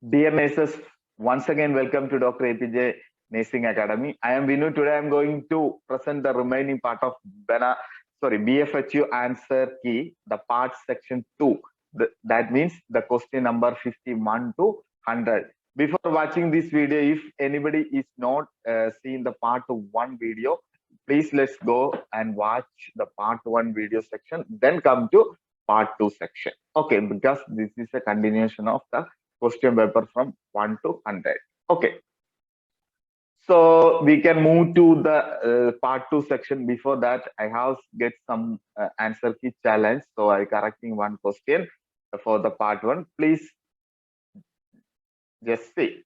Dear nurses, once again welcome to Dr. APJ Nursing Academy. I am Vinu. Today I am going to present the remaining part of BFHU answer key, the part section 2. That means the question number 51 to 100. Before watching this video, if anybody is not seen the part 1 video, please let's go and watch the part 1 video section, then come to part 2 section. Okay, because this is a continuation of the question paper from 1 to 100. Okay. So we can move to the part 2 section. Before that, I have get some answer key challenge. So I correcting one question for the part 1. Please just see.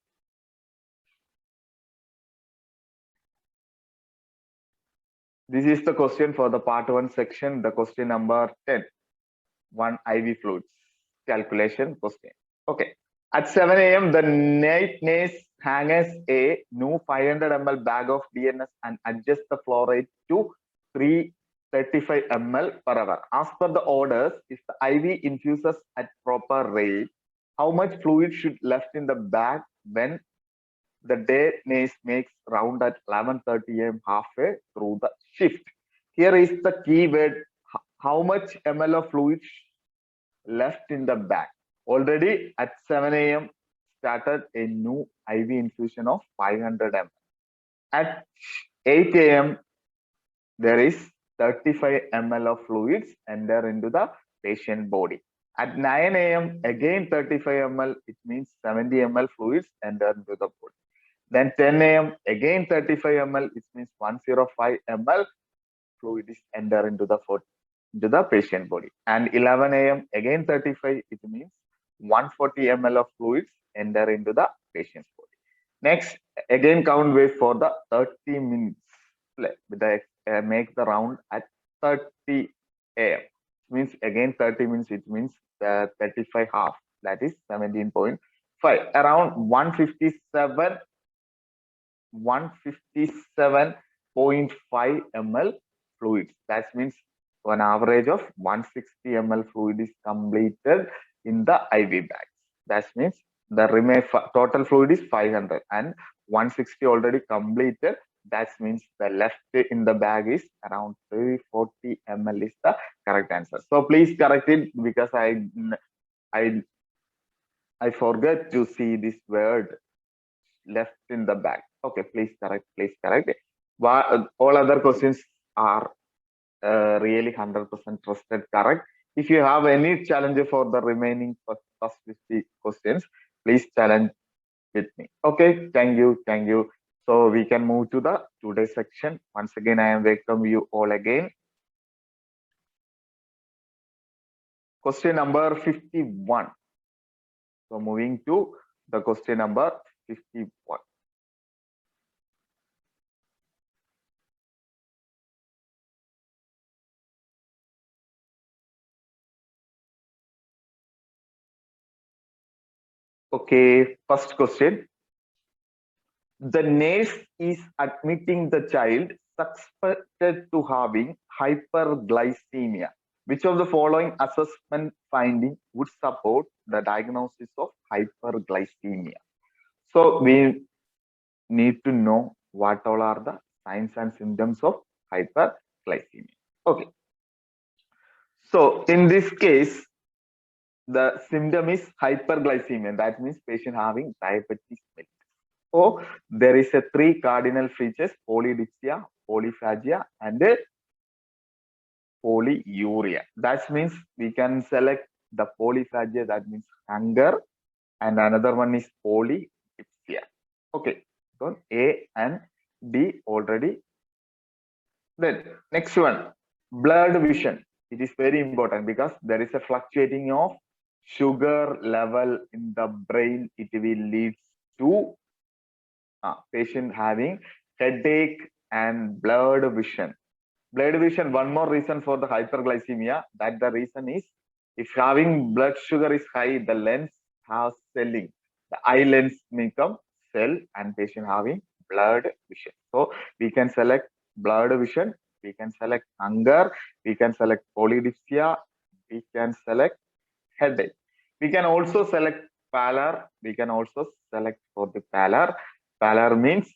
This is the question for the part 1 section, the question number 10. 1 IV fluids calculation question. Okay. At 7 a.m., the night nurse hangs a new 500 ml bag of DNS and adjusts the flow rate to 335 ml per hour. As per the orders, if the IV infuses at proper rate, how much fluid should left in the bag when the day nurse makes round at 11:30 a.m. halfway through the shift? Here is the keyword: how much ml of fluid left in the bag. Already at 7 a.m. started a new IV infusion of 500 ml. At 8 a.m. there is 35 ml of fluids enter into the patient body. At 9 a.m. again 35 ml, it means 70 ml fluids enter into the body. Then 10 a.m. again 35 ml, it means 105 ml fluid is enter into the patient body. And 11 a.m. again 35, it means 140 ml of fluids enter into the patient's body. Next, again count wave for the 30 minutes. Make the round at 30 a.m. Means again 30 minutes, it means 35 half, that is 17.5. Around 157.5 ml fluids. That means an average of 160 ml fluid is completed in the IV bags. That means the total fluid is 500 and 160 already completed. That means the left in the bag is around 340 ml is the correct answer. So please correct it because I forget to see this word left in the bag. Okay, please correct it. All other questions are really 100% trusted correct. If you have any challenge for the remaining first 50 questions, please challenge with me. Okay, thank you. So we can move to the today's section. Once again, I am welcome you all again. Question number 51. So moving to the question number 51. Okay, first question. The nurse is admitting the child suspected to having hyperglycemia. Which of the following assessment finding would support the diagnosis of hyperglycemia? So we need to know what all are the signs and symptoms of hyperglycemia. Okay. So in this case, the symptom is hyperglycemia. That means patient having diabetes mellitus. So there is a 3 cardinal features: polydipsia, polyphagia, and polyuria. That means we can select the polyphagia, that means hunger, and another one is polydipsia. Okay, so A and D already. Then next one, blurred vision. It is very important because there is a fluctuating of sugar level in the brain. It will lead to patient having headache and blurred vision. Blurred vision, one more reason for the hyperglycemia, that the reason is if having blood sugar is high, the lens has swelling. The eye lens become swell and patient having blurred vision. So we can select blurred vision, we can select hunger, we can select polydipsia, we can select headache. We can also select pallor, we can also select for the pallor. Pallor means,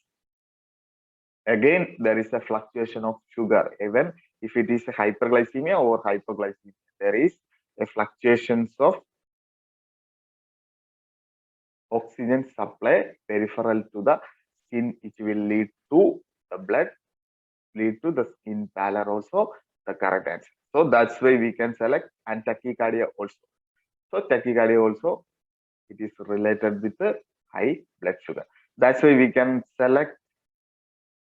again, there is a fluctuation of sugar. Even if it is a hyperglycemia or hypoglycemia, there is a fluctuations of oxygen supply peripheral to the skin, which will lead to the blood, lead to the skin pallor also, the correct answer. So that's why we can select, and tachycardia also. So tachycardia also, it is related with the high blood sugar. That's why we can select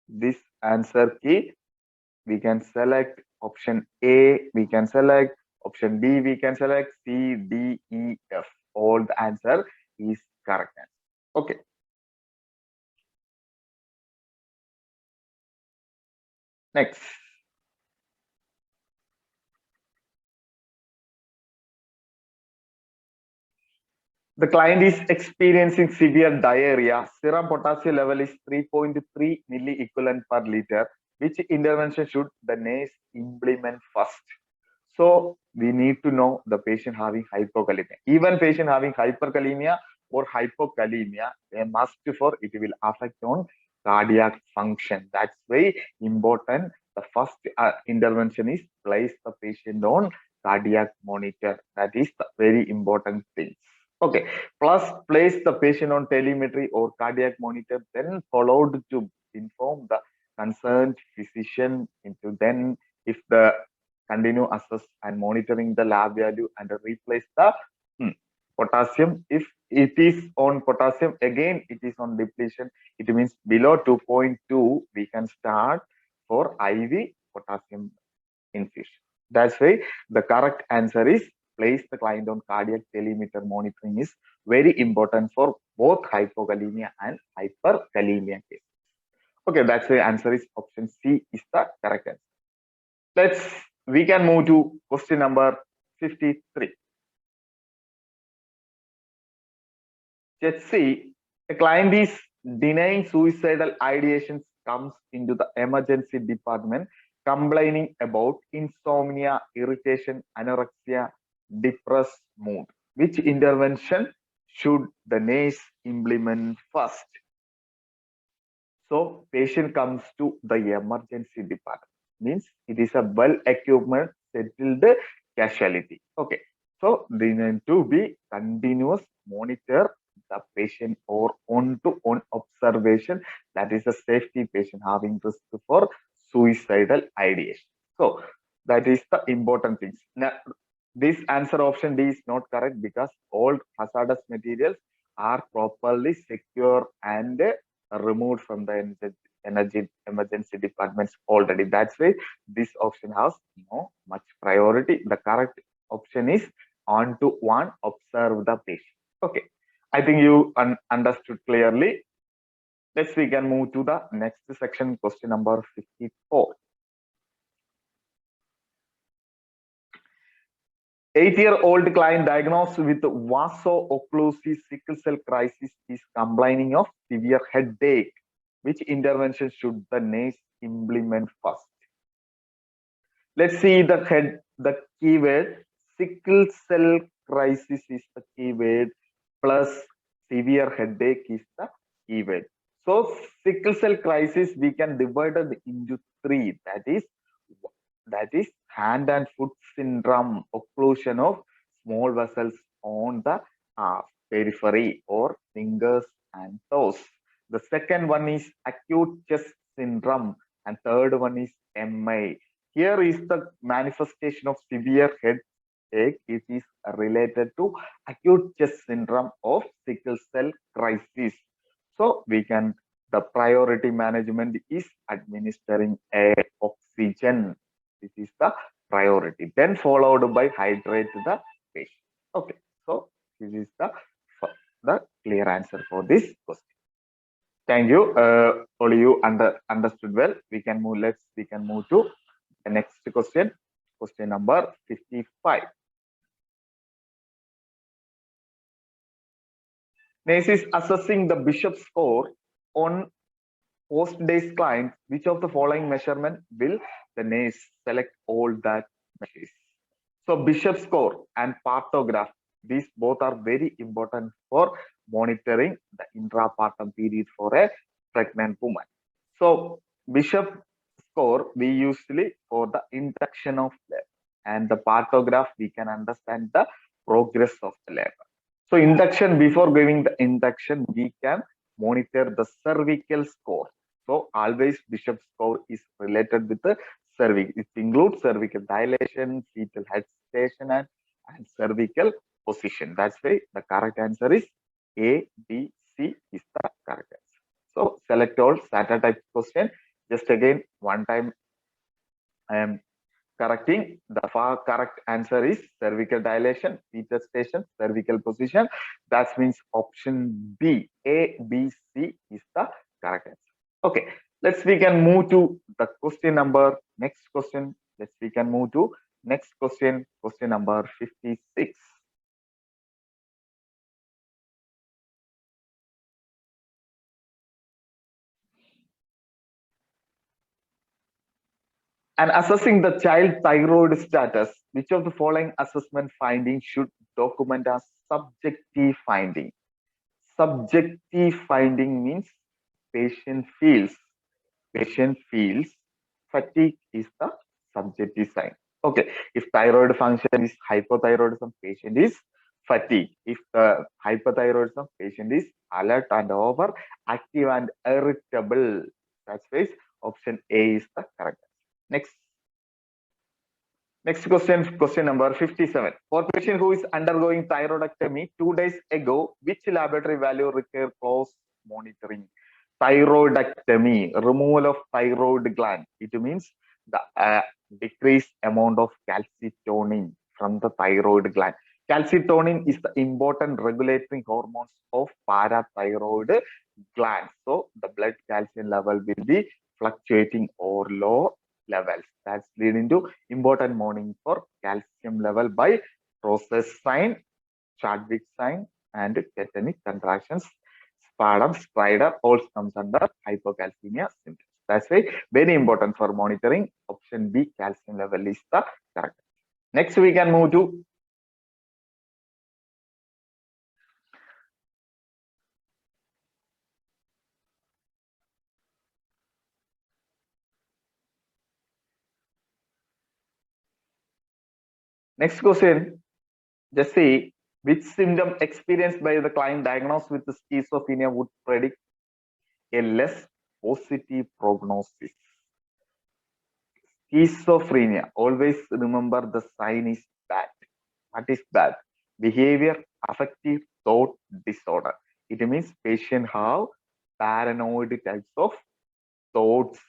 this answer key. We can select option A, we can select option B, we can select C, D, E, F. All the answer is correct answer. Okay. Next. The client is experiencing severe diarrhea. Serum potassium level is 3.3 milliequivalent per liter. Which intervention should the nurse implement first? So we need to know the patient having hypokalemia. Even patient having hyperkalemia or hypokalemia, they must for it will affect on cardiac function. That's very important. The first intervention is place the patient on cardiac monitor. That is the very important thing. Okay. Plus place the patient on telemetry or cardiac monitor, then followed to inform the concerned physician into then if the continue assess and monitoring the lab value and replace the potassium. If it is on potassium, again it is on depletion, it means below 2.2 we can start for IV potassium infusion. That's why the correct answer is place the client on cardiac telemeter monitoring is very important for both hypokalemia and hyperkalemia case. Okay, that's the answer is option C is the correct answer. We can move to question number 53. Let's see, a client is denying suicidal ideations, comes into the emergency department complaining about insomnia, irritation, anorexia, depressed mood. Which intervention should the nurse implement first? So patient comes to the emergency department, means it is a well equipment settled casualty. Okay. So they need to be continuous monitor the patient or on to on observation. That is a safety patient having risk for suicidal ideation. So that is the important things. Now, this answer option D is not correct because all hazardous materials are properly secure and removed from the energy emergency departments already. That's why this option has no much priority. The correct option is on to one, observe the patient. Okay, I think you understood clearly. Let's we can move to the next section, question number 54. 8-year-old client diagnosed with vaso-occlusive sickle cell crisis is complaining of severe headache. Which intervention should the nurse implement first? Let's see the keyword. Sickle cell crisis is the keyword, plus severe headache is the keyword. So sickle cell crisis we can divide it into three. That is hand and foot syndrome, occlusion of small vessels on the periphery or fingers and toes. The second one is acute chest syndrome, and third one is MI. Here is the manifestation of severe headache. It is related to acute chest syndrome of sickle cell crisis. So we can, the priority management is administering oxygen. This is the priority. Then followed by hydrate the patient. Okay, so this is the clear answer for this question. Thank you. All you understood well. We can move to the next question. Question number 55. Nurse is assessing the Bishop score on post-days client. Which of the following measurement will the nurse select all that measures? So Bishop score and partograph. These both are very important for monitoring the intrapartum period for a pregnant woman. So Bishop score we usually for the induction of labor, and the partograph we can understand the progress of the labor. So induction, before giving the induction, we can monitor the cervical score. So always Bishop score is related with the cervix. It includes cervical dilation, fetal head station, and cervical position. That's why the correct answer is A, B, C is the correct answer. So select all SATA type question. Just again, one time I am correcting. The correct answer is cervical dilation, fetal station, cervical position. That means option B, A, B, C is the correct answer. Okay, we can move to the question number, next question. We can move to next question, question number 56. And assessing the child thyroid status, which of the following assessment findings should document as subjective finding? Subjective finding means patient feels. Patient feels fatigue is the subjective sign. Okay, if thyroid function is hypothyroidism, patient is fatigue. If the hypothyroidism, patient is alert and over active and irritable. That's why option A is the correct. Next. Next question, question number 57. For patient who is undergoing thyroidectomy 2 days ago, which laboratory value require close monitoring? Thyroidectomy, removal of thyroid gland. It means the decreased amount of calcitonin from the thyroid gland. Calcitonin is the important regulatory hormones of parathyroid gland. So the blood calcium level will be fluctuating or low levels. That's leading to important monitoring for calcium level by process sign, Chadwick sign, and tetanic contractions. Spadum, spider, all comes under hypocalcemia symptoms. That's why very important for monitoring. Option B, calcium level is the correct. Next, we can move to next question. Just see which symptom experienced by the client diagnosed with schizophrenia would predict a less positive prognosis. Schizophrenia. Always remember the sign is bad. What is bad? Behavior, affective, thought disorder. It means patient have paranoid types of thoughts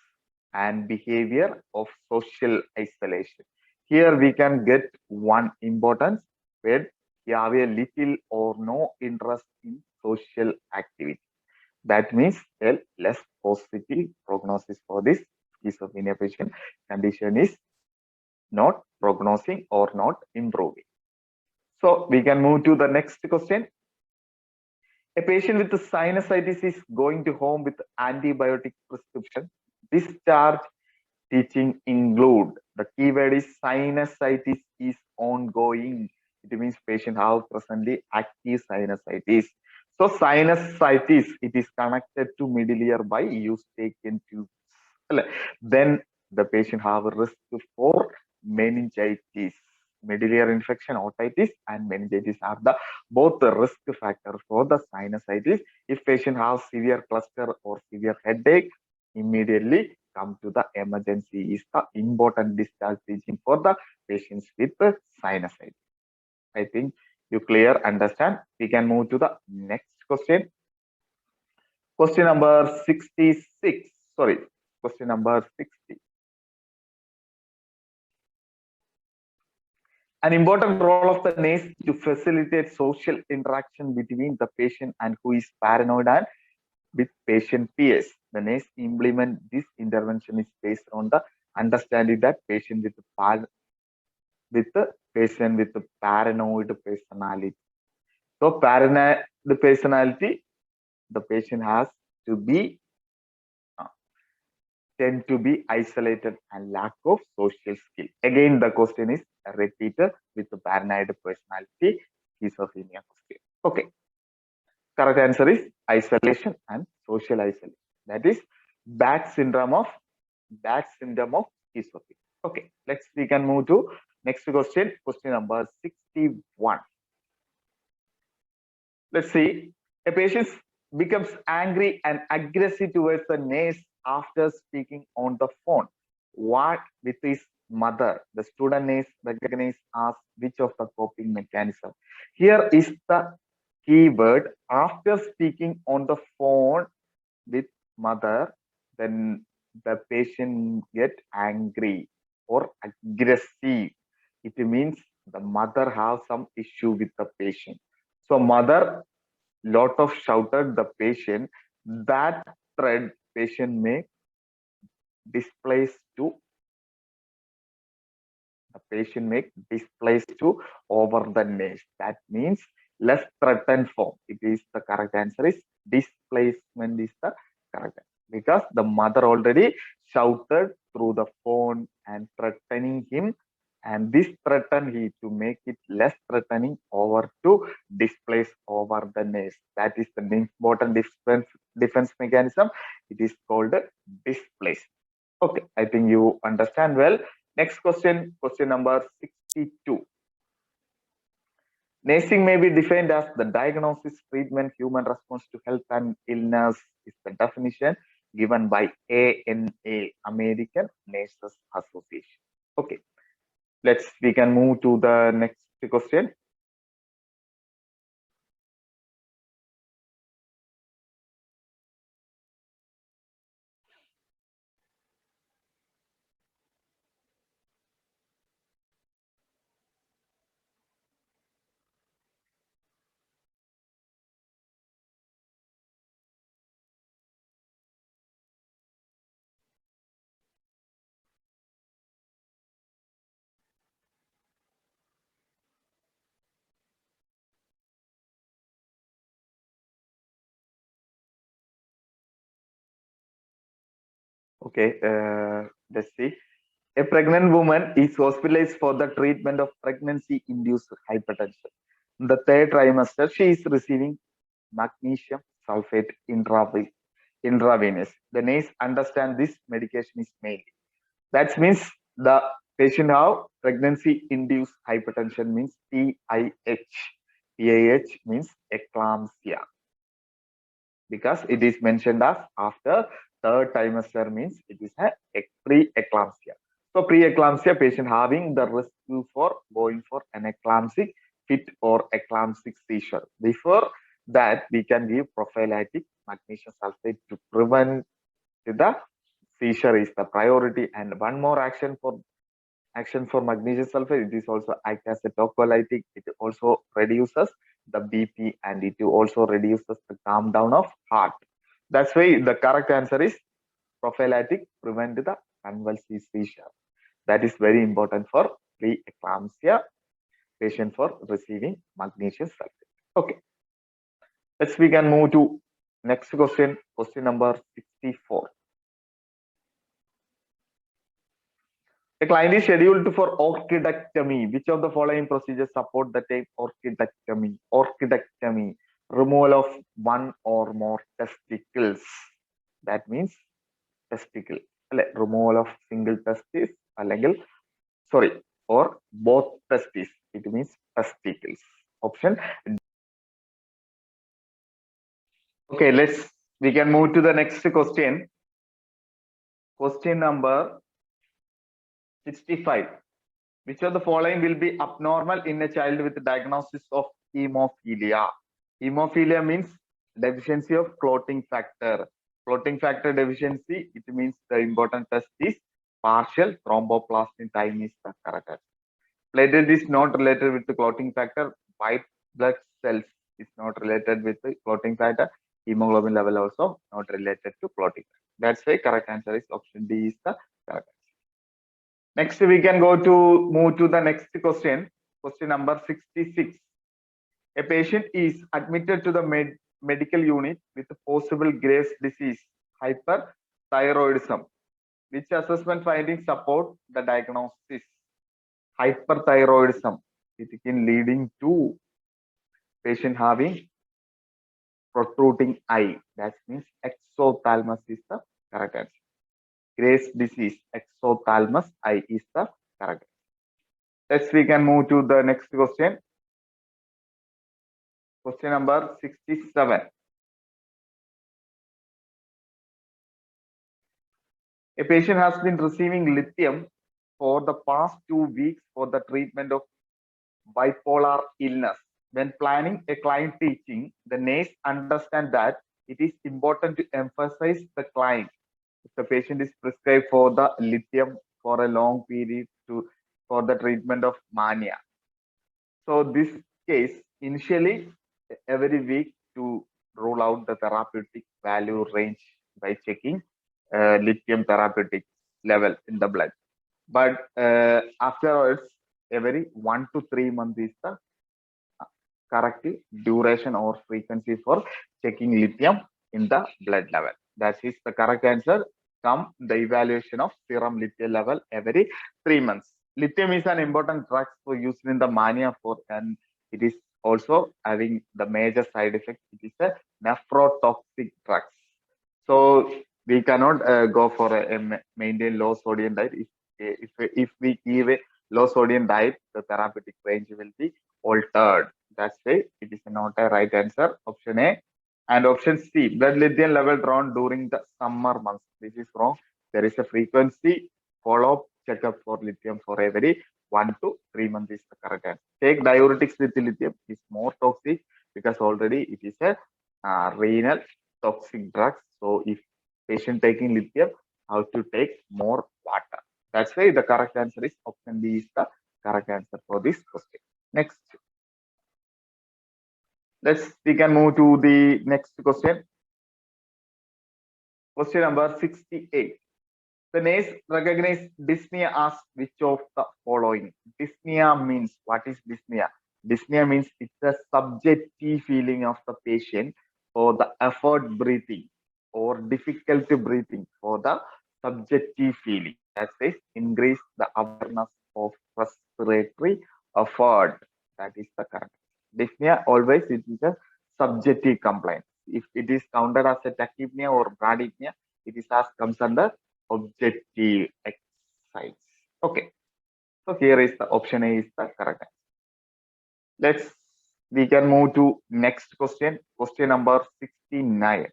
and behavior of social isolation. Here we can get one importance when you have a little or no interest in social activity. That means a less positive prognosis for this schizophrenia patient. Condition is not prognosing or not improving. So we can move to the next question. A patient with sinusitis is going to home with antibiotic prescription. Discharge teaching include, the keyword is sinusitis is ongoing. It means patient have presently active sinusitis. So sinusitis, it is connected to middle ear by eustachian tubes. Then the patient have a risk for meningitis. Middle ear infection, otitis, and meningitis are the both the risk factor for the sinusitis. If patient has severe cluster or severe headache, immediately come to the emergency is the important discharge teaching for the patients with sinusitis. I think you clear, understand. We can move to the next question. Question number 66. Sorry, question number 60. An important role of the nurse to facilitate social interaction between the patient and who is paranoid and with patient peers. The nurse implement this intervention is based on the understanding that patient with the patient with the paranoid personality. So paranoid personality, the patient has to be tend to be isolated and lack of social skill. Again, the question is repeated with the paranoid personality. schizophrenia question. Okay. Correct answer is isolation and social isolation. That is bad syndrome of schizophrenia. Okay, we can move to next question. Question number 61. Let's see. A patient becomes angry and aggressive towards the nurse after speaking on the phone. What with his mother? The student nurse recognizes as which of the coping mechanism? Here is the keyword. After speaking on the phone with mother, then the patient get angry or aggressive. It means the mother has some issue with the patient. So mother lot of shouted the patient. That thread patient may displace to over the nest. That means less threatened form. It is the correct answer is displacement is the correct answer. Because the mother already shouted through the phone and threatening him, and this threaten he to make it less threatening over to displace over the nest. That is the important defense mechanism. It is called displace. Okay, I think you understand well. Next question, question number 62. Nursing may be defined as the diagnosis, treatment, human response to health and illness is the definition given by ANA, American Nurses Association. Okay, we can move to the next question. Okay, let's see. A pregnant woman is hospitalized for the treatment of pregnancy-induced hypertension. In the third trimester, she is receiving magnesium sulfate intravenous. The nurse understands this medication is made. That means the patient have pregnancy-induced hypertension means PIH. PIH means eclampsia because it is mentioned as after third trimester means it is a pre-eclampsia. So pre-eclampsia patient having the risk for going for an eclamptic fit or eclamptic seizure. Before that, we can give prophylactic magnesium sulfate to prevent the seizure is the priority. And one more action for magnesium sulfate, it is also act as a tocolytic. It also reduces the BP and it also reduces the calm down of heart. That's why the correct answer is prophylactic, prevent the convulsive seizure. That is very important for pre-eclampsia patient for receiving magnesium sulfate. Okay, we can move to next question, question number 64. A client is scheduled for orchidectomy. Which of the following procedures support the term orchidectomy? Orchidectomy, removal of one or more testicles. That means testicle. Removal of single testis, or both testes. It means testicles. Option. Okay, we can move to the next question. Question number 65. Which of the following will be abnormal in a child with a diagnosis of hemophilia? Hemophilia means deficiency of clotting factor. Clotting factor deficiency, it means the important test is partial thromboplastin time is the correct answer. Platelet is not related with the clotting factor. White blood cells is not related with the clotting factor. Hemoglobin level also not related to clotting. That's why correct answer is option D is the correct answer. Next, we can move to the next question. Question number 66. A patient is admitted to the medical unit with possible Graves' disease, hyperthyroidism. Which assessment findings support the diagnosis? Hyperthyroidism. It can leading to Patient having protruding eye. That means exophthalmos is the correct answer. Graves' disease, exophthalmos eye is the correct. Next, we can move to the next question. Question number 67. A patient has been receiving lithium for the past 2 weeks for the treatment of bipolar illness. When planning a client teaching, the nurse understand that it is important to emphasize the client. If the patient is prescribed for the lithium for a long period for the treatment of mania. So this case, initially every week to rule out the therapeutic value range by checking lithium therapeutic level in the blood. But afterwards, every 1 to 3 months is the correct duration or frequency for checking lithium in the blood level. That is the correct answer. Come the evaluation of serum lithium level every 3 months. Lithium is an important drug for use in the mania for, and it is also having the major side effect. It is a nephrotoxic drug. So we cannot go for a maintain low sodium diet. If we give a low sodium diet, the therapeutic range will be altered. That's why it is not a right answer. Option A. And option C, blood lithium level drawn during the summer months. This is wrong. There is a frequency follow-up checkup for lithium for every 1 to 3 months is the correct answer. Take diuretics with lithium is more toxic because already it is a renal toxic drugs. So if patient taking lithium, how to take more water. That's why the correct answer is option B is the correct answer for this question. Next. We can move to the next question. Question number 68. The nurse recognized dyspnea as which of the following? Dyspnea means, what is dyspnea? Dyspnea means it's a subjective feeling of the patient for the effort breathing or difficulty breathing for the subjective feeling. That says increase the awareness of respiratory effort. That is the correct. Dyspnea always it is a subjective complaint. If it is counted as a tachypnea or bradypnea, it is as comes under objective exercise. Okay. So here is the option A is the correct answer. We can move to next question. Question number 69.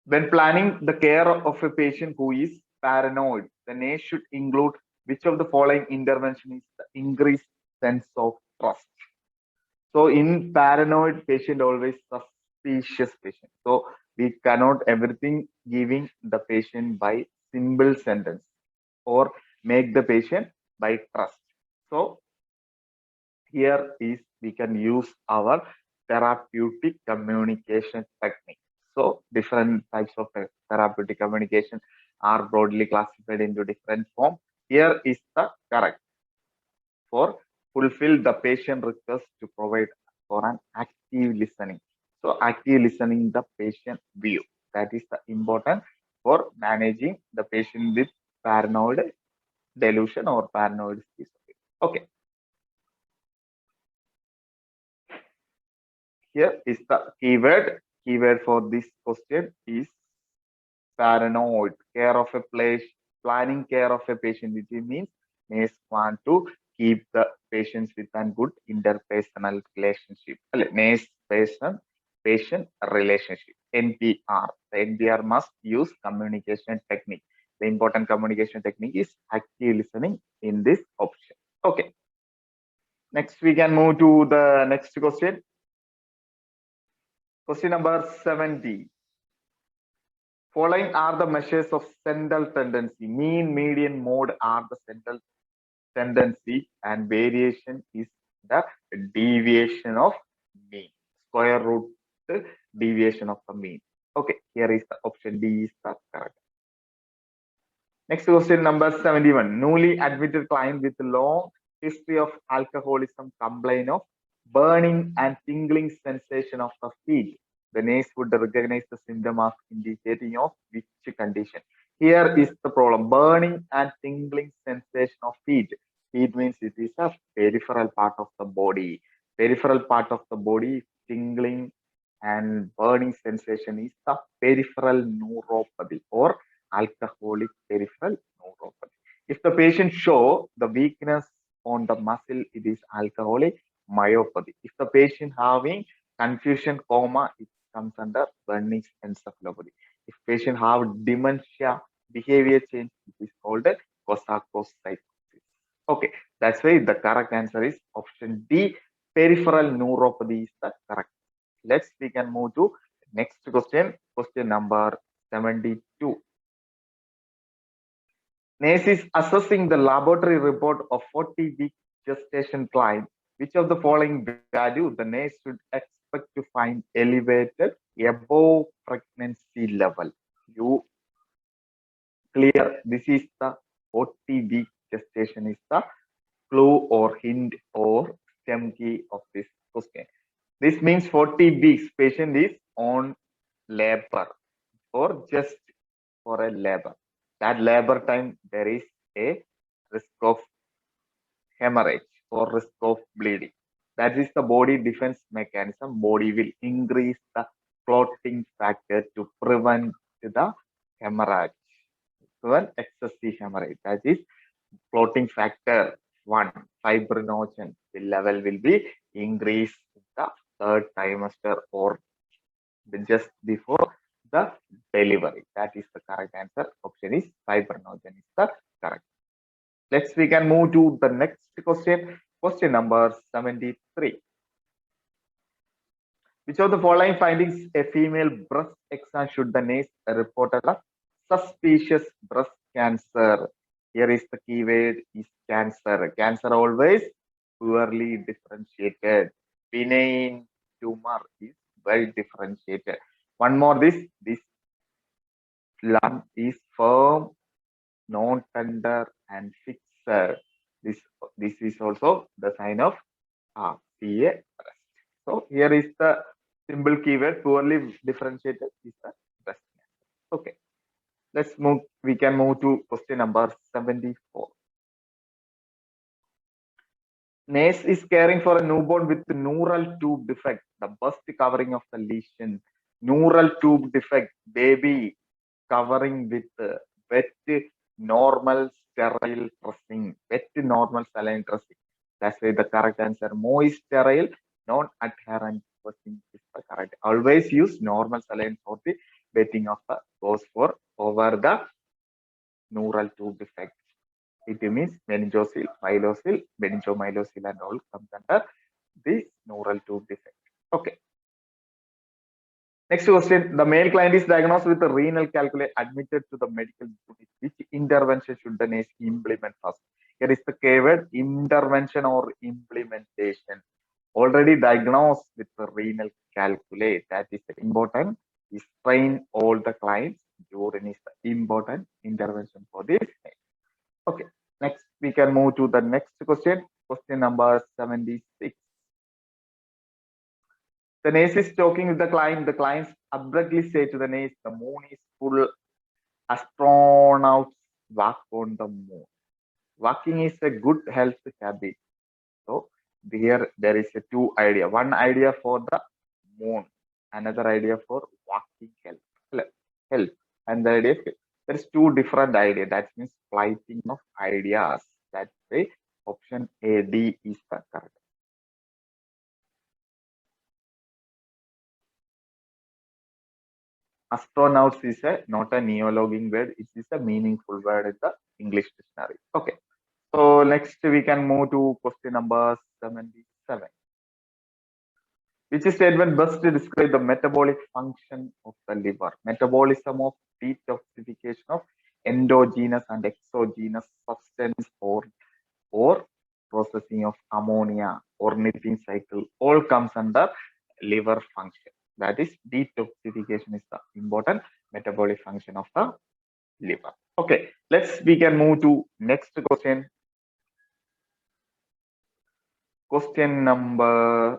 When planning the care of a patient who is paranoid, the nurse should include which of the following intervention is the increased sense of trust. So in paranoid patient, always suspicious patient. So we cannot everything giving the patient by simple sentence or make the patient by trust. So here is we can use our therapeutic communication technique. So different types of therapeutic communication are broadly classified into different form. Here is the correct for fulfill the patient request to provide for an active listening. So active listening the patient view. That is the important for managing the patient with paranoid delusion or paranoid schizophrenia. Okay. Here is the keyword. Keyword for this question is paranoid. Care of a place, planning care of a patient. It means may want to keep the patients with a good interpersonal relationship. Nurse patient relationship. NPR. The NPR must use communication technique. The important communication technique is active listening in this option. Okay. Next, we can move to the next question. Question number 70. Following are the measures of central tendency. Mean, median, mode are the central tendency, and variation is the deviation of mean. Square root deviation of the mean. Okay, here is the option D is the correct. Next question number 71. Newly admitted client with long history of alcoholism complain of burning and tingling sensation of the feet. The nurse would recognize the symptom of indicating of which condition. Here is the problem: burning and tingling sensation of feet. Heat means it is a peripheral part of the body. Peripheral part of the body, tingling and burning sensation is the peripheral neuropathy or alcoholic peripheral neuropathy. If the patient show the weakness on the muscle, it is alcoholic myopathy. If the patient having confusion, coma, it comes under burning encephalopathy. If patient have dementia, behavior change, it is called Korsakoff psychosis. Okay, that's why the correct answer is option D. Peripheral neuropathy is the correct. Let's we can move to next question. Question number 72. NACE is assessing the laboratory report of 40-week gestation client. Which of the following value the NACE should expect to find elevated above pregnancy level? You clear? This is the 40-week gestation is the clue or hint or stem key of this question. This means 40 weeks patient is on labor or just for a labor. That labor time there is a risk of hemorrhage or risk of bleeding. That is the body defense mechanism. Body will increase the clotting factor to prevent the hemorrhage, prevent excessive hemorrhage. That is clotting factor 1, fibrinogen the level will be increased in the third trimester or just before the delivery. That is the correct answer. Option is fibrinogen is the correct. Let's we can move to the next question. Question number 73. Which of the following findings a female breast exam should the nurse report as a suspicious breast cancer? Here is the keyword is cancer. Cancer always poorly differentiated. Benign tumor is well differentiated. One more this lump is firm, non-tender and fixed. This is also the sign of CA breast. So here is the simple keyword poorly differentiated is the breast cancer. Okay, let's move. We can move to question number 74. NACE is caring for a newborn with neural tube defect, the bust covering of the lesion. Neural tube defect, baby covering with wet, normal, sterile dressing. Wet, normal, saline dressing. That's why the correct answer. Moist, sterile, non-adherent dressing is the correct. Always use normal saline for the wetting of the goes for over the neural tube defect. It means meningocele, myelocele, meningomyelocele and all comes under the neural tube defect. Okay. Next question. The male client is diagnosed with a renal calculi admitted to the medical unit. Which intervention should the nurse implement first? Here is the keyword intervention or implementation. Already diagnosed with the renal calculi. That is important. Is train all the clients. Urine is the important intervention for this. Okay. Next, we can move to the next question. Question number 76. The nurse is talking with the client. The clients abruptly say to the nurse, the moon is full. Astronauts walk on the moon. Walking is a good health habit. So here there is a two idea. One idea for the moon, another idea for walking health. And the idea there's two different ideas. That means flighting of ideas. That's the option A, D is the correct. Astronauts is not a neologism word. It is a meaningful word in the English dictionary. Okay. So next we can move to question number 77. Which statement best describe the metabolic function of the liver? Metabolism of detoxification of endogenous and exogenous substance or processing of ammonia or knitting cycle all comes under liver function. That is detoxification is the important metabolic function of the liver. Okay, we can move to next question. Question number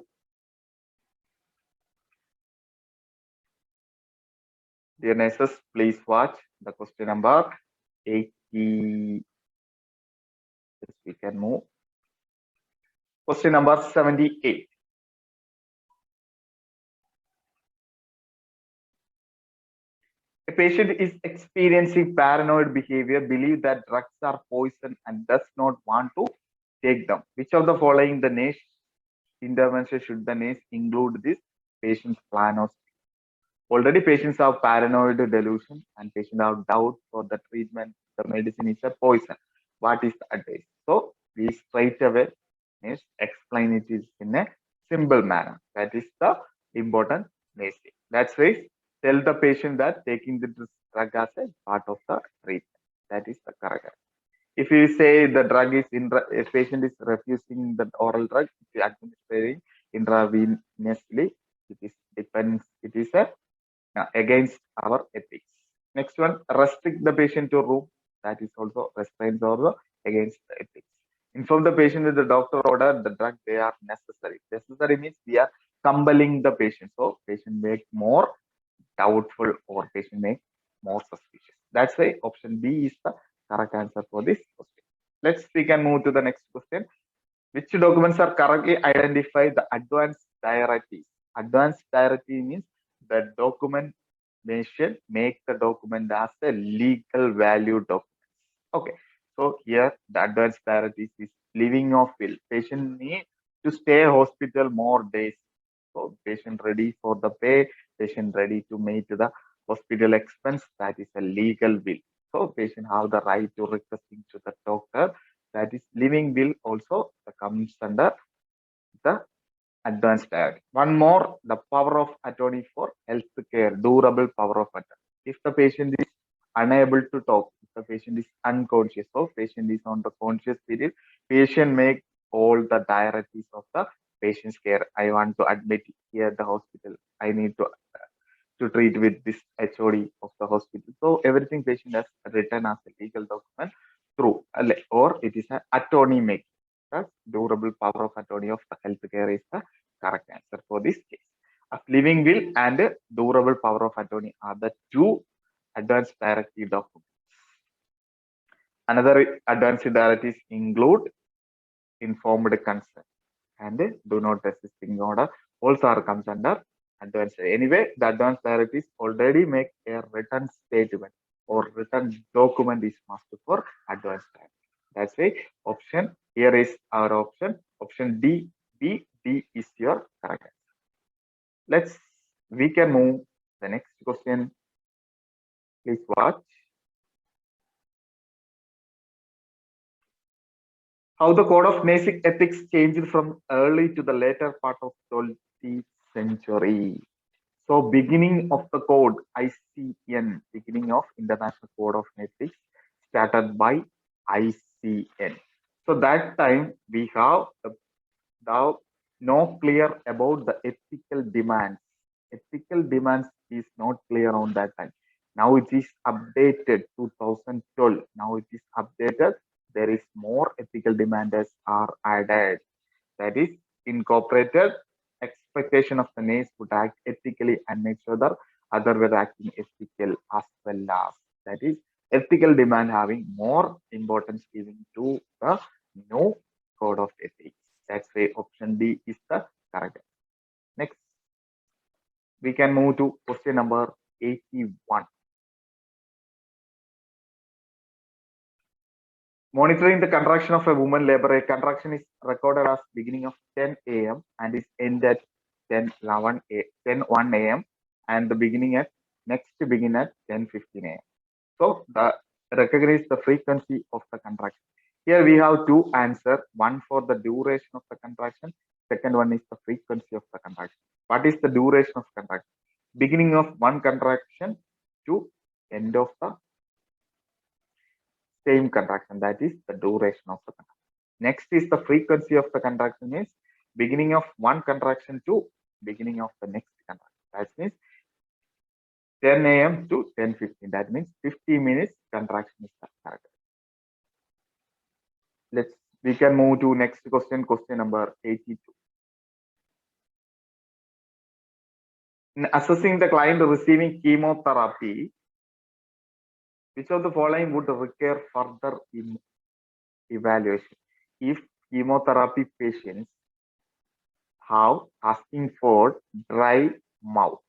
dear nurses, please watch the question number 80. Just we can move. Question number 78. A patient is experiencing paranoid behavior, believe that drugs are poison and does not want to take them. Which of the following the nurse intervention should the nurse include this patient's plan of already patients have paranoid delusion and patients have doubt for the treatment. The medicine is a poison. What is the advice? So we straight away nurse explain it is in a simple manner. That is the important message. That's why tell the patient that taking the drug as a part of the treatment. That is the correct. If you say the drug is a patient is refusing the oral drug, if you administering intravenously, it is depends. It is a against our ethics. Next one, restrict the patient to room. That is also restraints also against the ethics. Inform the patient that the doctor ordered the drug they are necessary. Necessary means we are compelling the patient. So patient make more doubtful or patient make more suspicious. That's why option B is the correct answer for this question. We can move to the next question. Which documents are correctly identified the advanced directives? Advanced directive means the document mentioned make the document as a legal value document. Okay, so here the advanced directive is leaving of will. Patient need to stay hospital more days. So patient ready for the pay, patient ready to make the hospital expense. That is a legal will. So patient have the right to requesting to the doctor. That is living will also comes under the advanced directive. One more, the power of attorney for health care, durable power of attorney. If the patient is unable to talk, if the patient is unconscious, so patient is on the conscious period, patient make all the directives of the patient's care. I want to admit here at the hospital. I need to treat with this HOD of the hospital. So everything patient has written as a legal document through, or it is an attorney making. The durable power of attorney of the healthcare is the correct answer for this case. A living will and durable power of attorney are the two advanced directive documents. Another advanced directives include informed consent and do not resisting order also are comes under advanced. Anyway, the advanced directives already make a written statement or written document is must for advanced directive. That's why option here is our option. Option D, B, D is your correct answer. We can move the next question. Please watch. How the code of basic ethics changed from early to the later part of 20th century. So beginning of the code, ICN, beginning of International Code of Ethics, started by ICN. So that time we have the no clear about the ethical demands. Ethical demands is not clear on that time. Now it is updated 2012. Now it is updated. There is more ethical demands are added. That is incorporated expectation of the nurse would act ethically and make sure that other were acting ethical as well as. That is ethical demand having more importance given to the new code of ethics. That's why option D is the correct. Next, we can move to question number 81. Monitoring the contraction of a woman labor, a contraction is recorded as beginning of 10 a.m. and is end at 10:1 a.m. and the beginning at next begin at 10:15 a.m. So the recognize the frequency of the contraction. Here we have two answers, one for the duration of the contraction, second one is the frequency of the contraction. What is the duration of contraction? Beginning of one contraction to end of the same contraction, that is the duration of the contraction. Next is the frequency of the contraction is beginning of one contraction to beginning of the next contraction. That means 10 a.m. to 10:15. That means 50 minutes contraction is correct. We can move to next question, question number 82. In assessing the client receiving chemotherapy, which of the following would require further evaluation? if chemotherapy patients have asking for dry mouth.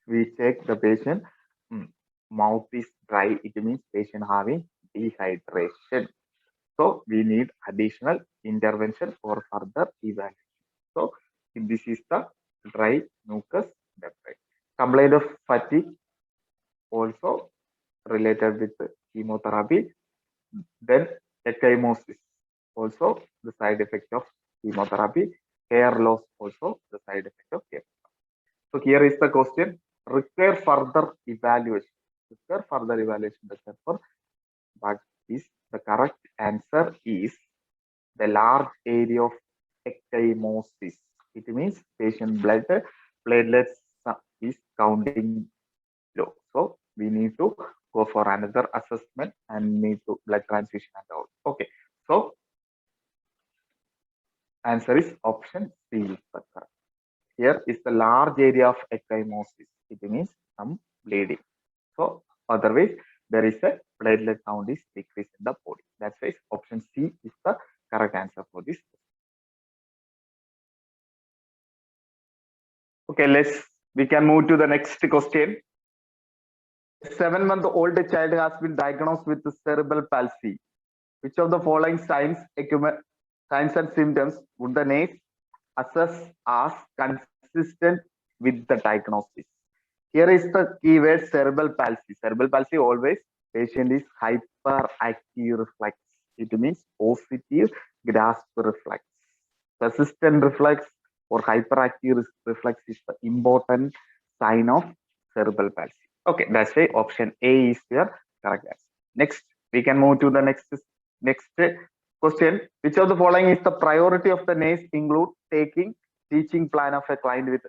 We check the patient mouth is dry. It means patient having dehydration. So we need additional intervention for further evaluation. So this is the dry mucus membrane. Complaint of fatigue also related with chemotherapy. Then ecchymosis, also the side effect of chemotherapy. Hair loss, also the side effect of chemotherapy. So here is the question: require further evaluation. Require further evaluation. Therefore, what is the correct answer is the large area of ecchymosis. It means patient blood platelets is counting low. So we need to go for another assessment and need to blood transfusion and all. Okay. So answer is option C is the correct. Here is the large area of ecchymosis. It means some bleeding. So otherwise there is a platelet count is decreased in the body. That's why option C is the correct answer for this. Okay, we can move to the next question. A 7-month-old child has been diagnosed with cerebral palsy. Which of the following signs and symptoms would the nurse assess as consistent with the diagnosis? Here is the keyword cerebral palsy. Cerebral palsy always patient is hyperactive reflex. It means positive grasp reflex. Persistent reflex or hyperactive reflex is the important sign of cerebral palsy. Okay, that's why option A is your correct answer. Next, we can move to the next question. Which of the following is the priority of the nurse include taking teaching plan of a client with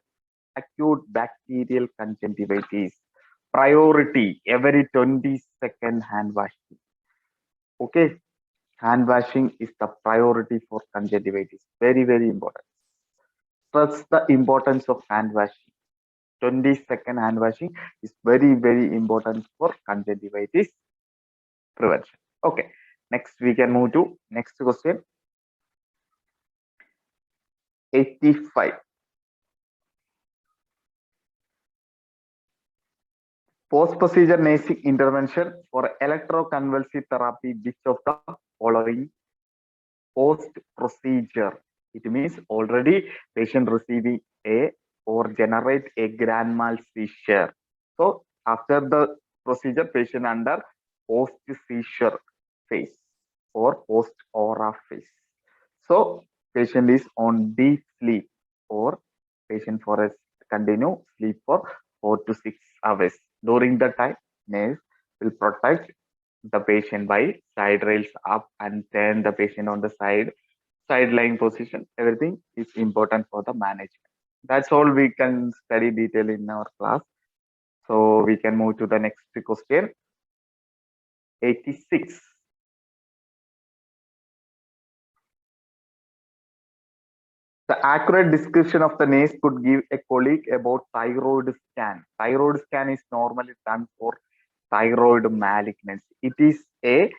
acute bacterial conjunctivitis? Priority every 20-second hand washing. Okay, hand washing is the priority for conjunctivitis. Very, very important. Stress the importance of hand washing. 20-second hand washing is very, very important for conjunctivitis prevention. Okay, next we can move to next question. 85. Post-procedure nursing intervention for electroconvulsive therapy, which of the following post-procedure? It means already patient receiving a or generate a grand mal seizure. So after the procedure, patient under post-seizure phase or post-aura phase. So patient is on deep sleep or patient for a continue sleep for 4 to 6 hours. During the time, nurse will protect the patient by side rails up and turn the patient on the side lying position. Everything is important for the management. That's all we can study detail in our class. So we can move to the next question. 86. The accurate description of the nurse could give a colleague about thyroid scan. Thyroid scan is normally done for thyroid malignancy. It is a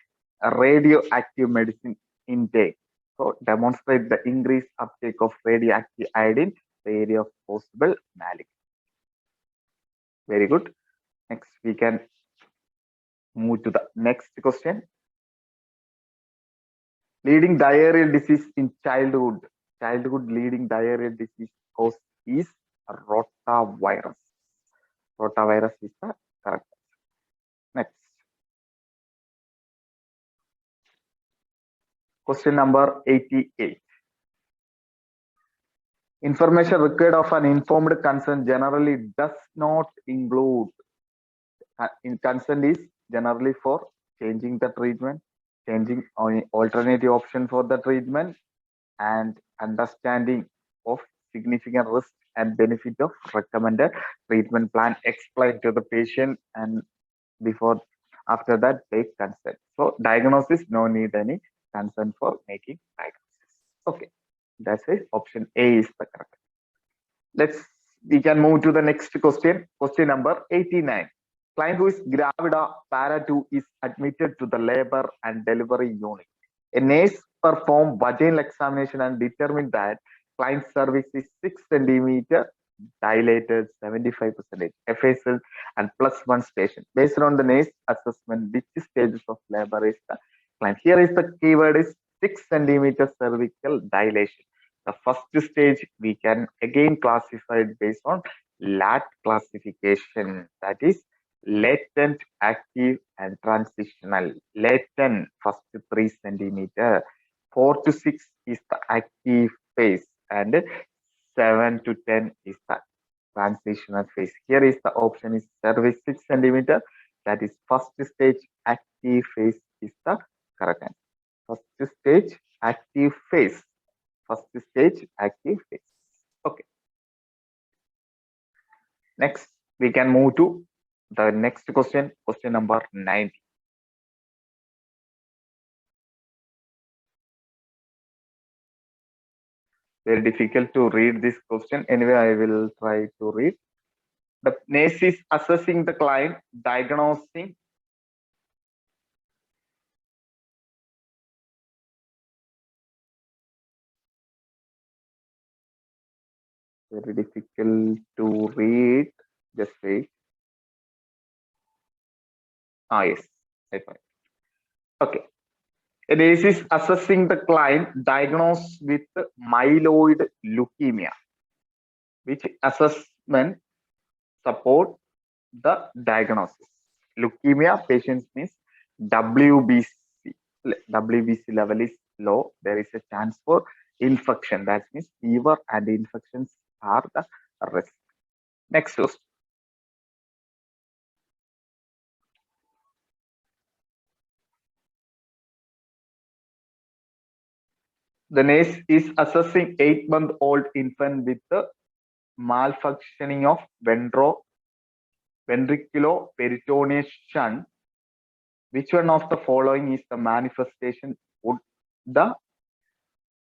radioactive medicine intake. So demonstrate the increased uptake of radioactive iodine, the area of possible malignancy. Very good. Next, we can move to the next question. Leading diarrheal disease in childhood. Childhood leading diarrheal disease cause is rotavirus. Rotavirus is the correct. Next. Question number 88. Information required of an informed consent generally does not include. Consent is generally for changing the treatment, changing alternative option for the treatment, and understanding of significant risk and benefit of recommended treatment plan explained to the patient, and before after that take consent. So diagnosis, no need any consent for making diagnosis. Okay, that's it. Option A is the correct. We can move to the next question. Question number 89. Client who is gravida para 2 is admitted to the labor and delivery unit. A nurse performed vaginal examination and determined that client cervix is 6 centimeter dilated 75% FSL and +1 station. Based on the nurse assessment, which stages of labor is the client? Here is the keyword is 6 centimeter cervical dilation. The first stage we can again classify it based on LAT classification, that is latent, active, and transitional. Latent first 3 centimeter, 4 to 6 is the active phase, and 7 to 10 is the transitional phase. Here is the option is cervix 6 centimeter. That is first stage active phase is the correct answer. First stage active phase. First stage active phase. Okay. Next, we can move to the next question, question number 90. Very difficult to read this question. Anyway, I will try to read. The nurse is assessing the client, diagnosing. Very difficult to read. Just wait. Ah, yes. I find. Okay. A nurse is assessing the client diagnosed with myeloid leukemia. Which assessment support the diagnosis? Leukemia patients means WBC. WBC level is low. There is a chance for infection. That means fever and infections are the risk. Next question. The nurse is assessing 8-month-old infant with the malfunctioning of ventriculoperitoneal shunt. Which one of the following is the manifestation? Would the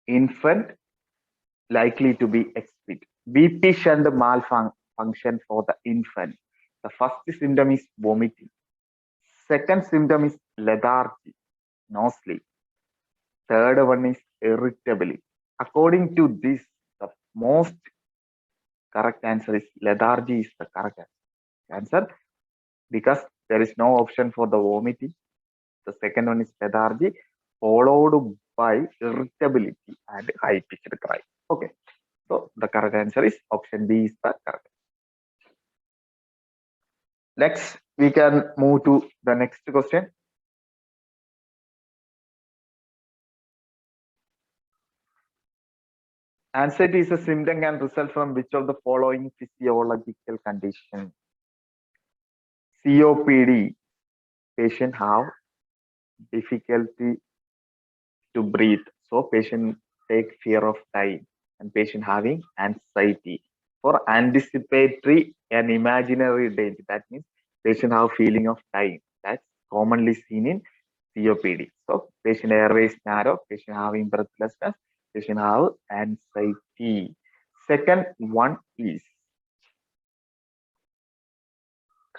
infant likely to be expected? BP shunt malfunction for the infant. The first symptom is vomiting. Second symptom is lethargy, no sleep. Third one is irritability. According to this, the most correct answer is lethargy is the correct answer because there is no option for the vomiting. The second one is lethargy, followed by irritability and high pitched cry. Okay, so the correct answer is option B is the correct. Next, we can move to the next question. Anxiety is a symptom can result from which of the following physiological condition? COPD, patient have difficulty to breathe. So patient take fear of dying and patient having anxiety. For anticipatory and imaginary danger, that means patient have feeling of dying. That's commonly seen in COPD. So patient airways narrow, patient having breathlessness, patient have anxiety. Second one is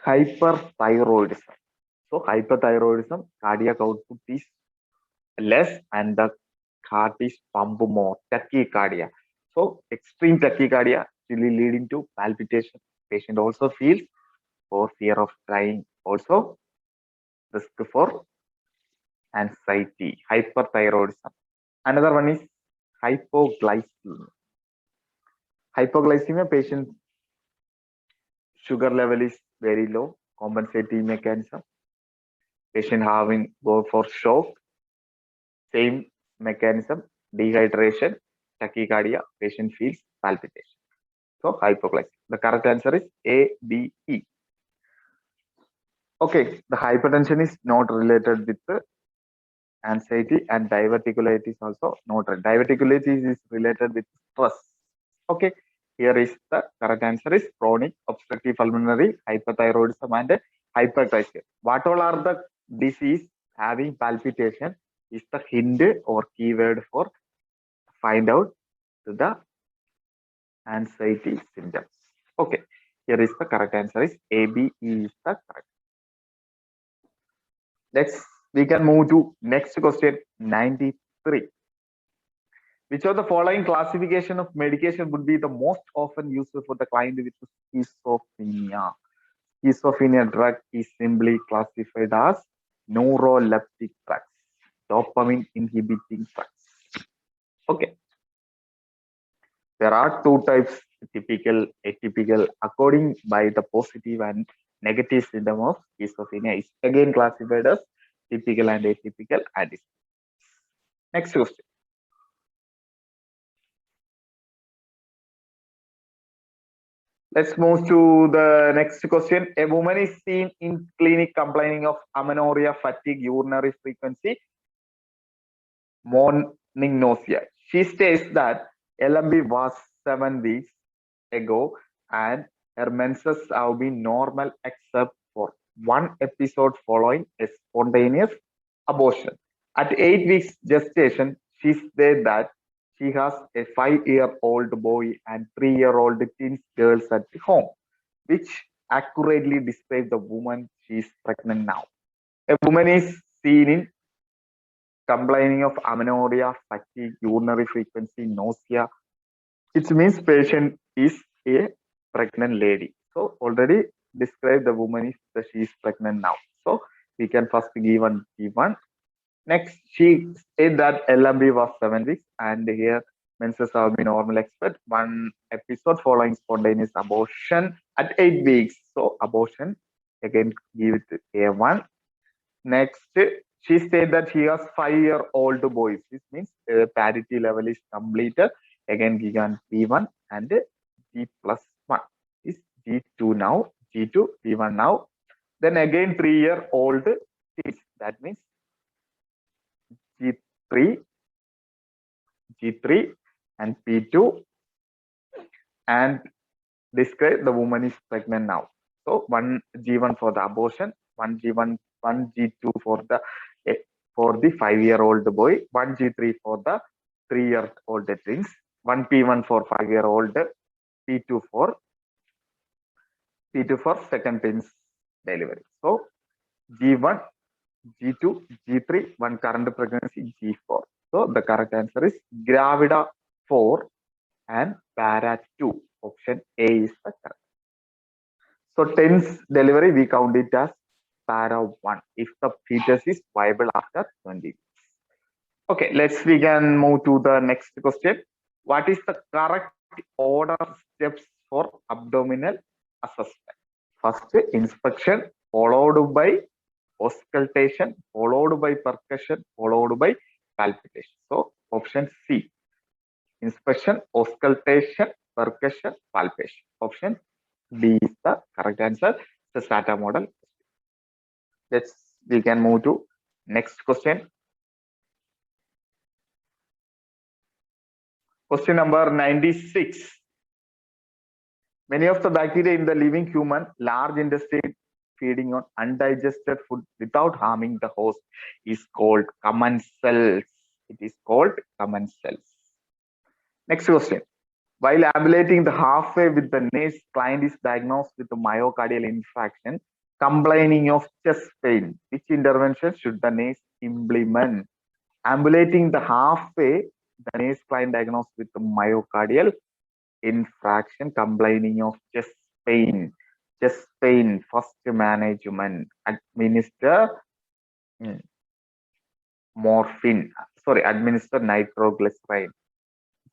hyperthyroidism. So hyperthyroidism, cardiac output is less and the heart is pump more, tachycardia. So extreme tachycardia really leading to palpitation. Patient also feels for fear of dying. Also risk for anxiety, hyperthyroidism. Another one is hypoglycemia. Hypoglycemia patient sugar level is very low, compensating mechanism. Patient having go for shock, same mechanism, dehydration, tachycardia, patient feels palpitation. So hypoglycemia. The correct answer is A, B, E. Okay, the hypertension is not related with the anxiety and diverticulitis is also not. Diverticulitis is related with stress. Okay, here is the correct answer is chronic obstructive pulmonary hyperthyroidism and hyperglycemia. What all are the disease having palpitation is the hint or keyword for find out the anxiety symptoms. Okay, here is the correct answer is A, B, E is the correct. Next, We can move to next question 93. Which of the following classification of medication would be the most often used for the client with schizophrenia? Schizophrenia drug is simply classified as neuroleptic drugs, dopamine inhibiting drugs. Okay, there are two types, typical, atypical, according by the positive and negative symptom of schizophrenia is again classified as typical and atypical. And next question. Let's move to the next question. A woman is seen in clinic complaining of amenorrhea, fatigue, urinary frequency, morning nausea. She states that LMB was 7 weeks ago and her menses have been normal except for one episode following a spontaneous abortion. At 8 weeks gestation, she said that she has a 5-year-old boy and 3-year-old twin girls at home, which accurately describes the woman she is pregnant now. A woman is seen in complaining of amenorrhea, fatigue, urinary frequency, nausea. It means patient is a pregnant lady. So already described the woman is that she is pregnant now. So we can first give one. Next, she said that LMB was 7 weeks, and here menses have been normal expert. One episode following spontaneous abortion at 8 weeks. So abortion again give it A1. Next, she said that he has 5-year-old boys. This means parity level is completed. Again, given P1 and G plus 1 is G2 now, G2, P1 now. Then again, 3-year-old kids. That means G3, G3 and P2. And describe the woman is pregnant now. So one G1 for the abortion, one G1, one G2 for the 5-year-old boy, one G3 for the 3-year-old twins, one P1 for 5-year-old, P2 for second twins delivery. So G1, G2, G3, one current pregnancy, G4. So the correct answer is Gravida 4 and Para 2. Option A is the correct. So tens delivery, we count it as para 1 if the fetus is viable after 20 weeks. Okay, we can move to the next question. What is the correct order steps for abdominal assessment? First, inspection, followed by auscultation, followed by percussion, followed by palpitation. So option C, inspection, auscultation, percussion, palpation. Option D is the correct answer. The SATA model. We can move to next question. Question number 96. Many of the bacteria in the living human large intestine feeding on undigested food without harming the host is called commensals. It is called commensals. Next question. While ambulating the halfway with the nurse, client is diagnosed with a myocardial infarction, complaining of chest pain. Which intervention should the nurse implement? Ambulating the halfway, the nurse client diagnosed with a myocardial infarction, complaining of chest pain. Chest pain, first management, administer morphine. Sorry, administer nitroglycerin.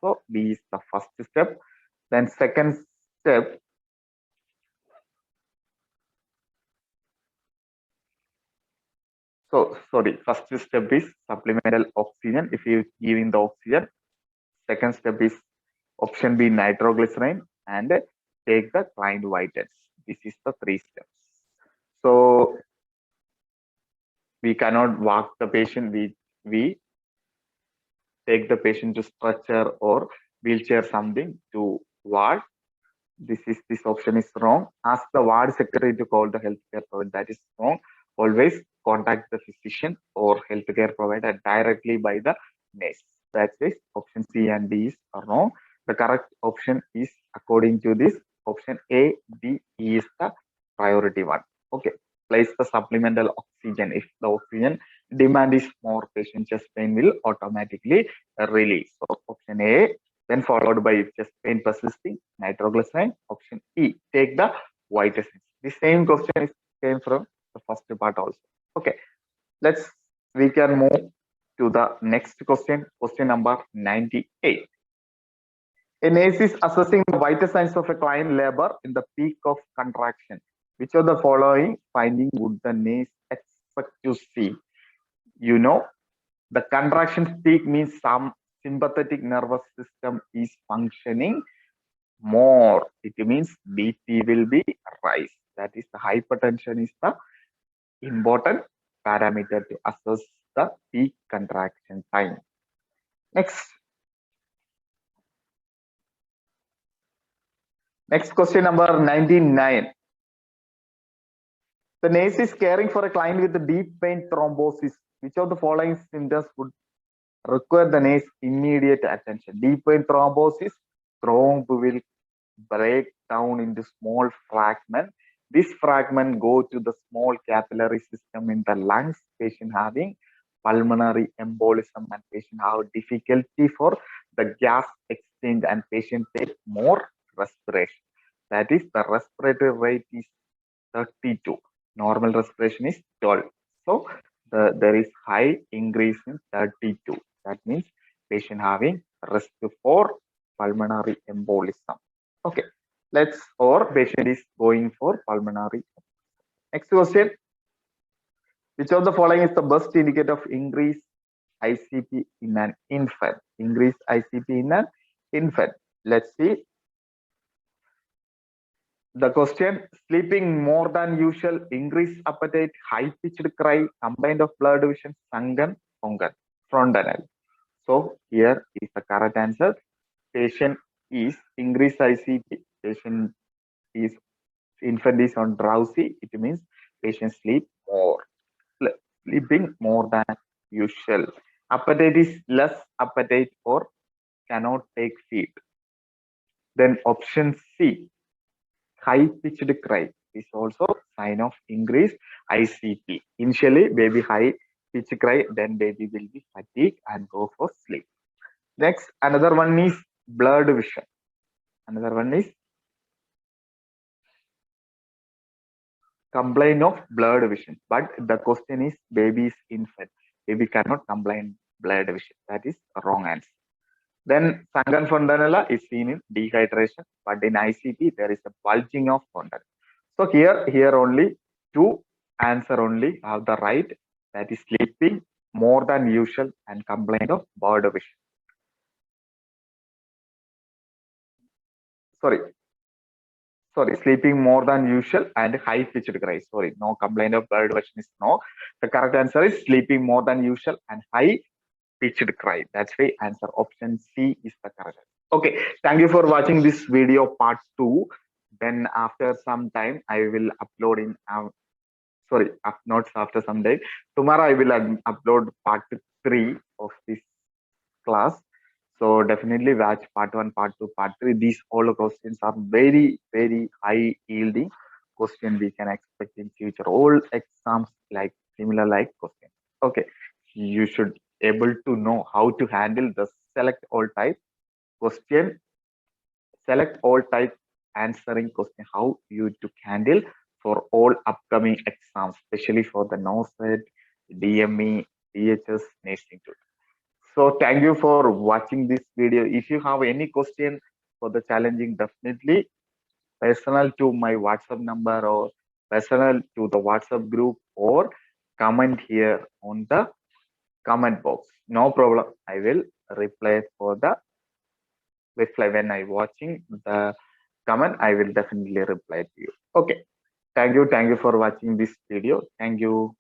So B is the first step. Then second step, first step is supplemental oxygen. If you give in the oxygen, second step is option B, nitroglycerin, and take the client vitals. This is the 3 steps. So we cannot walk the patient. We take the patient to stretcher or wheelchair something to ward. This option is wrong. Ask the ward secretary to call the healthcare provider. That is wrong. Always contact the physician or healthcare provider directly by the nurse. That is option C and D is wrong. The correct option is according to this option A, D, E is the priority one. Okay. Place the supplemental oxygen. If the oxygen demand is more, patient chest pain will automatically release. So option A, then followed by chest pain persisting, nitroglycerin. Option E, take the white essence. The same question is came from the first part also. Okay, we can move to the next question, question number 98. A nurse is assessing the vital signs of a client labor in the peak of contraction. Which of the following finding would the nurse expect to see? You know, the contraction peak means some sympathetic nervous system is functioning more. It means BP will be rise. That is the hypertension is the important parameter to assess the peak contraction time. Next question number 99. The nurse is caring for a client with a deep vein thrombosis. Which of the following symptoms would require the nurse immediate attention? Deep vein thrombosis, thromb will break down into small fragment. This fragment go to the small capillary system in the lungs. Patient having pulmonary embolism and patient have difficulty for the gas exchange and patient take more respiration. That is the respiratory rate is 32. Normal respiration is 12. So there is high increase in 32. That means patient having risk for pulmonary embolism. Okay, or patient is going for pulmonary. Next question. Which of the following is the best indicator of increased ICP in an infant? Increased ICP in an infant. Let's see. The question, sleeping more than usual, increased appetite, high-pitched cry, combined of blurred vision, sunken, frontal. So here is the correct answer. Patient is increased ICP. Patient is infant is on drowsy. It means patient sleeping more than usual. Appetite is less appetite or cannot take feed. Then option C, high pitched cry is also sign of increased ICP. Initially, baby high pitched cry, then baby will be fatigued and go for sleep. Next, another one is blurred vision. Another one is complaint of blurred vision. But the question is baby is infant. Baby cannot complain blurred vision. That is a wrong answer. Then sunken fontanella is seen in dehydration, but in ICP there is a bulging of fontanella. So here only two answer only have the right, that is sleeping more than usual and complaint of blurred vision. Sorry, sleeping more than usual and high pitched cry. Sorry, no complaint of blurred vision is no. The correct answer is sleeping more than usual and high pitched cry. That's why answer option C is the correct answer. Okay, thank you for watching this video part 2. Then after some time I will upload in not after some day. Tomorrow I will upload part 3 of this class. So definitely watch part 1, part 2, part 3. These all questions are very, very high yielding question we can expect in future. All exams like similar like question. Okay, you should able to know how to handle the select all type question, select all type answering question, how you to handle for all upcoming exams, especially for the NOSET, DME, DHS, nursing too. So thank you for watching this video. If you have any question for the challenging, definitely personal to my WhatsApp number or personal to the WhatsApp group or comment here on the comment box. No problem. I will reply for the reply when I watching the comment. I will definitely reply to you. Okay. Thank you. Thank you for watching this video. Thank you.